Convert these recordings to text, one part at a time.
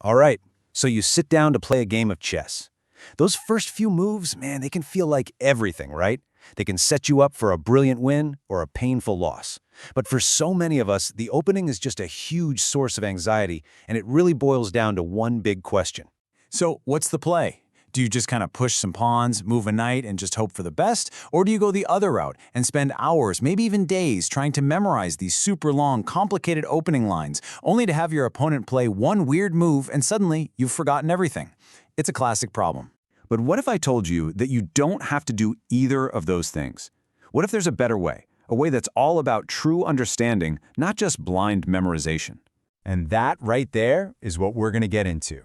All right, so you sit down to play a game of chess. Those first few moves, man, they can feel like everything, right? They can set you up for a brilliant win or a painful loss. But for so many of us, the opening is just a huge source of anxiety, and it really boils down to one big question. So what's the play? Do you just kind of push some pawns, move a knight, and just hope for the best? Or do you go the other route and spend hours, maybe even days, trying to memorize these super long, complicated opening lines, only to have your opponent play one weird move and suddenly you've forgotten everything? It's a classic problem. But what if I told you that you don't have to do either of those things? What if there's a better way? A way that's all about true understanding, not just blind memorization. And that right there is what we're going to get into.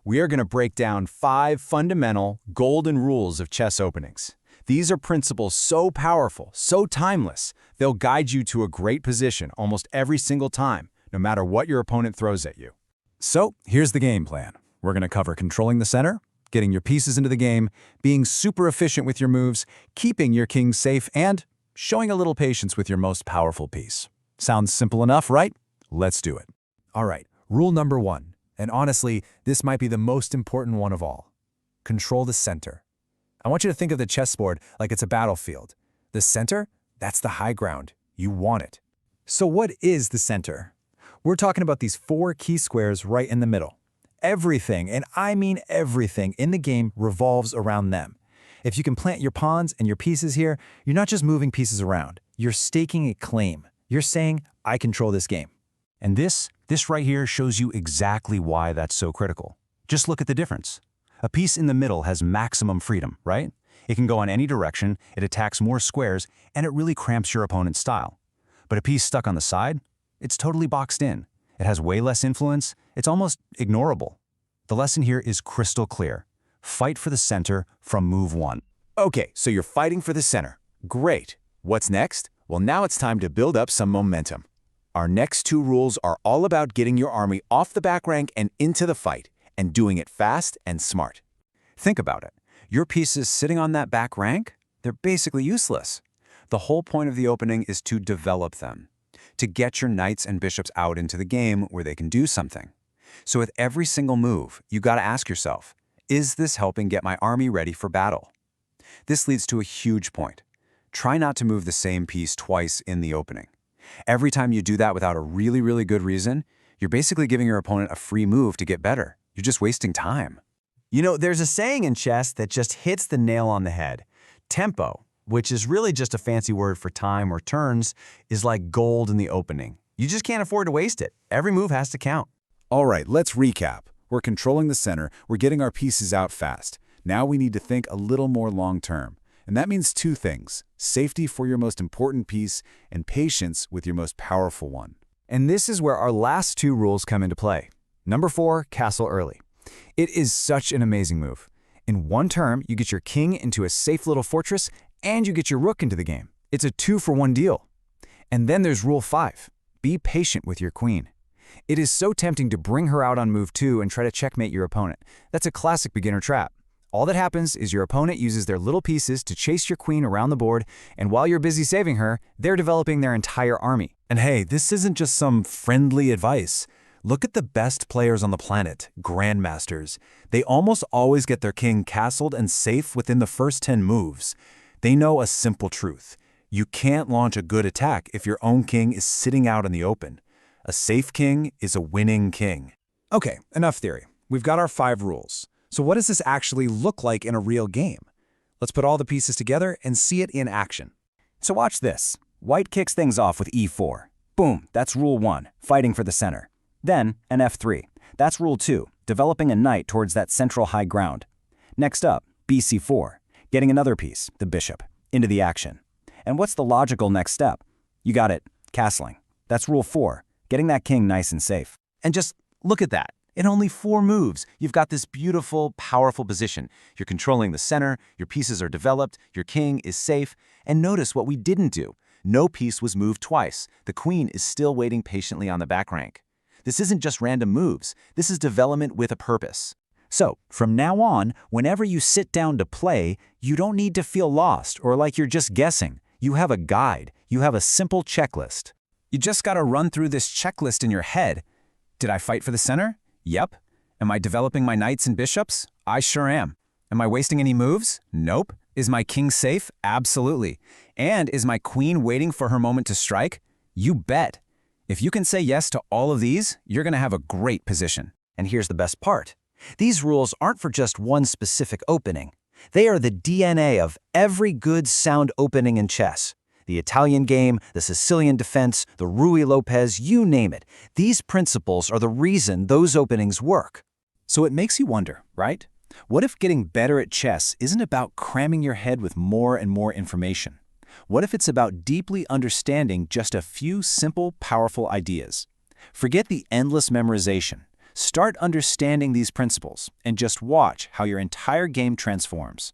We are going to break down 5 fundamental, golden rules of chess openings. These are principles so powerful, so timeless, they'll guide you to a great position almost every single time, no matter what your opponent throws at you. So, here's the game plan. We're going to cover controlling the center, getting your pieces into the game, being super efficient with your moves, keeping your king safe, and showing a little patience with your most powerful piece. Sounds simple enough, right? Let's do it. All right, rule number 1. And honestly, this might be the most important one of all. Control the center. I want you to think of the chessboard like it's a battlefield. The center, that's the high ground. You want it. So what is the center? We're talking about these 4 key squares right in the middle. Everything, and I mean everything, in the game revolves around them. If you can plant your pawns and your pieces here, you're not just moving pieces around. You're staking a claim. You're saying, I control this game. And this right here shows you exactly why that's so critical. Just look at the difference. A piece in the middle has maximum freedom, right? It can go in any direction, it attacks more squares, and it really cramps your opponent's style. But a piece stuck on the side, it's totally boxed in. It has way less influence, it's almost ignorable. The lesson here is crystal clear. Fight for the center from move 1. Okay, so you're fighting for the center. Great. What's next? Well, now it's time to build up some momentum. Our next 2 rules are all about getting your army off the back rank and into the fight, and doing it fast and smart. Think about it. Your pieces sitting on that back rank, they're basically useless. The whole point of the opening is to develop them, to get your knights and bishops out into the game where they can do something. So with every single move, you gotta ask yourself, is this helping get my army ready for battle? This leads to a huge point. Try not to move the same piece twice in the opening. Every time you do that without a really good reason, you're basically giving your opponent a free move to get better. You're just wasting time. You know, there's a saying in chess that just hits the nail on the head. Tempo, which is really just a fancy word for time or turns, is like gold in the opening. You just can't afford to waste it. Every move has to count. All right, let's recap. We're controlling the center, we're getting our pieces out fast. Now we need to think a little more long-term. And that means 2 things: safety for your most important piece and patience with your most powerful one. And this is where our last 2 rules come into play. Number 4, castle early. It is such an amazing move. In one turn, you get your king into a safe little fortress and you get your rook into the game. It's a 2-for-1 deal. And then there's rule 5. Be patient with your queen. It is so tempting to bring her out on move 2 and try to checkmate your opponent. That's a classic beginner trap. All that happens is your opponent uses their little pieces to chase your queen around the board, and while you're busy saving her, they're developing their entire army. And hey, this isn't just some friendly advice. Look at the best players on the planet, grandmasters. They almost always get their king castled and safe within the first 10 moves. They know a simple truth. You can't launch a good attack if your own king is sitting out in the open. A safe king is a winning king. Okay, enough theory. We've got our 5 rules. So what does this actually look like in a real game? Let's put all the pieces together and see it in action. So watch this. White kicks things off with e4. Boom, that's rule 1, fighting for the center. Then an f3. That's rule 2, developing a knight towards that central high ground. Next up, bc4, getting another piece, the bishop, into the action. And what's the logical next step? You got it, castling. That's rule 4, getting that king nice and safe. And just look at that. In only 4 moves, you've got this beautiful, powerful position. You're controlling the center, your pieces are developed, your king is safe, and notice what we didn't do. No piece was moved twice. The queen is still waiting patiently on the back rank. This isn't just random moves. This is development with a purpose. So, from now on, whenever you sit down to play, you don't need to feel lost or like you're just guessing. You have a guide. You have a simple checklist. You just gotta run through this checklist in your head. Did I fight for the center? Yep. Am I developing my knights and bishops? I sure am. Am I wasting any moves? Nope. Is my king safe? Absolutely. And is my queen waiting for her moment to strike? You bet. If you can say yes to all of these, you're going to have a great position. And here's the best part. These rules aren't for just one specific opening. They are the DNA of every good, sound opening in chess. The Italian game, the Sicilian defense, the Ruy Lopez, you name it. These principles are the reason those openings work. So it makes you wonder, right? What if getting better at chess isn't about cramming your head with more and more information? What if it's about deeply understanding just a few simple, powerful ideas? Forget the endless memorization. Start understanding these principles and just watch how your entire game transforms.